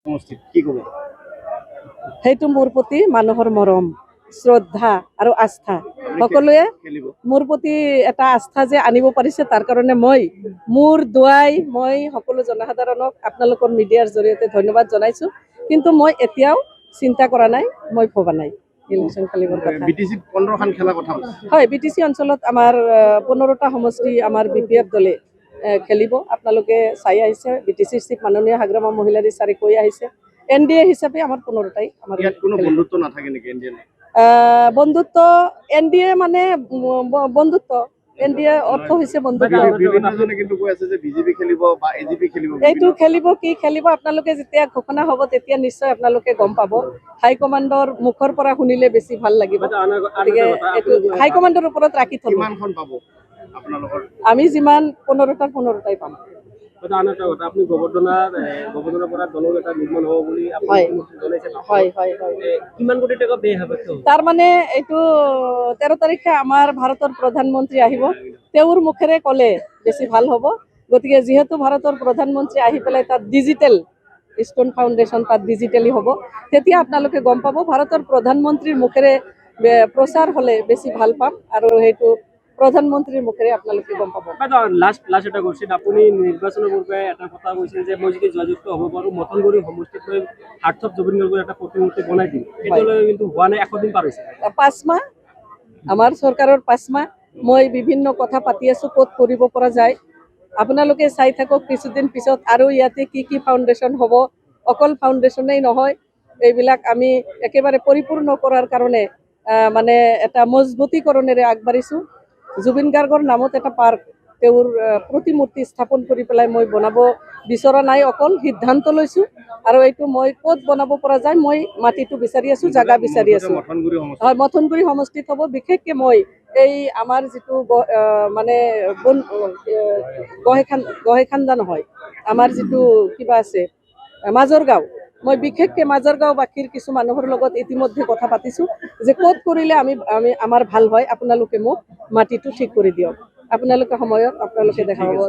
সমষ্টিত কি ক'ব? সেইটো মোৰ প্ৰতি মানুহৰ মৰম, শ্ৰদ্ধা আৰু আস্থা। সকলোৱে মোৰ প্ৰতি এটা আস্থা যে আনিব পাৰিছে, তাৰ কাৰণে মোৰ দুৱাই মই সকলো জনসাধাৰণক আপোনালোকৰ মিডিয়াৰ জৰিয়তে ধন্যবাদ জনাইছোঁ। কিন্তু মই এতিয়াও চিন্তা কৰা নাই, মই ভবা নাই ইলেকশ্যন খেলিবৰ কথা। বিটিচিত 15খন খেলা কথা কৈছে। হয়, বিটিচি অঞ্চলত আমাৰ 15টা সমষ্টি আমাৰ BPF দলে খেলিব। আপোনালোকে চাই আহিছে, বিটিচিৰ চিফ মাননীয় হাগ্ৰামা মহিলাৰী ছাৰে কৈ আহিছে। NDA হিচাপে আমাৰ 15টাই আমাৰ ইয়াত কোনো বন্ধুত্ব নাথাকে নেকি NDA? বন্ধুত্ব NDA মানে বন্ধুত্ব, NDA অৰ্থ হৈছে বন্ধুত্ব। বিভিন্নজনে কিন্তু কৈ আছে যে বিজেপি খেলিব বা এজিপি খেলিব। এইটো খেলিব কি খেলিব আপোনালোকে যেতিয়া ঘোষণা হ'ব তেতিয়া নিশ্চয় আপোনালোকে গম পাব। হাইকমাণ্ডৰ মুখৰ পৰা শুনিলে বেছি ভাল লাগিব। গতিকে এইটো হাইকমাণ্ডৰ ওপৰত ৰাখি থ'ব। কিমানখন পাব আপোনালোকৰ? আমি যিমান 15টাই পাম। আপুনি গোবৰ্ধনাৰ পৰা দলৰ এটা নিৰ্মাণ হ'ব বুলি জনাইছে। হয়। কিমান কোটি টকা ব্যয় হ'ব? তাৰমানে এইটো 13 তাৰিখে আমাৰ ভাৰতৰ প্ৰধানমন্ত্ৰী আহিব, তেওঁৰ মুখেৰে ক'লে বেছি ভাল হ'ব। গতিকে যিহেতু ভাৰতৰ প্ৰধানমন্ত্ৰী আহি পেলাই তাত ডিজিটেল ষ্ট'ন ফাউণ্ডেশ্যন তাত ডিজিটেলি হ'ব, তেতিয়া আপোনালোকে গম পাব। ভাৰতৰ প্ৰধানমন্ত্ৰীৰ মুখেৰে প্ৰচাৰ হ'লে বেছি ভাল পাম আৰু সেইটো প্ৰধানমন্ত্ৰীৰ মুখেৰে আপোনালোকে গম পাব। লাষ্ট এটা কৈছিল, আপুনি নিৰ্বাচনৰ পূৰ্বে এটা কথা কৈছিল যে মই যদি জয়যুক্ত হ'ব পাৰোঁ, মথনগুৰি সমষ্টিত মই হাৰ্টছ অফ জুবিন গাৰ্গৰ এটা প্ৰতিমূৰ্তি বনাই দিম। এতিয়ালৈ কিন্তু হোৱা নাই, 100 দিন পাৰ হৈছে। 5 মাহ আমাৰ চৰকাৰৰ 5 মাহ মই বিভিন্ন কথা পাতি আছোঁ, ক'ত কৰিব পৰা যায়। আপোনালোকে চাই থাকক, কিছুদিন পিছত আৰু ইয়াতে কি ফাউণ্ডেশ্যন হ'ব। অকল ফাউণ্ডেশ্যনেই নহয়, এইবিলাক আমি একেবাৰে পৰিপূৰ্ণ কৰাৰ কাৰণে মানে এটা মজবুতিকৰণেৰে আগবাঢ়িছোঁ। জুবিন গাৰ্গৰ নামত এটা পাৰ্ক, তেওঁৰ প্ৰতিমূৰ্তি স্থাপন কৰি পেলাই মই বনাব বিচৰা নাই, অকল সিদ্ধান্ত লৈছোঁ। আৰু এইটো মই ক'ত বনাব পৰা যায়, মই মাটিটো বিচাৰি আছোঁ, জাগা বিচাৰি আছোঁ। হয়, মথনগুৰি সমষ্টিত হ'ব। বিশেষকৈ মই এই আমাৰ যিটো মানে গহেখান্দা নহয়, আমাৰ যিটো কিবা আছে মাজৰগাঁও, মই বিশেষকৈ মাজৰগাঁওবাসীৰ কিছু মানুহৰ লগত ইতিমধ্যে কথা পাতিছোঁ যে ক'ত কৰিলে আমাৰ ভাল হয়, আপোনালোকে মোক মাটিটো ঠিক কৰি দিয়ক। আপোনালোকে সময়ত আপোনালোকে দেখা পাব।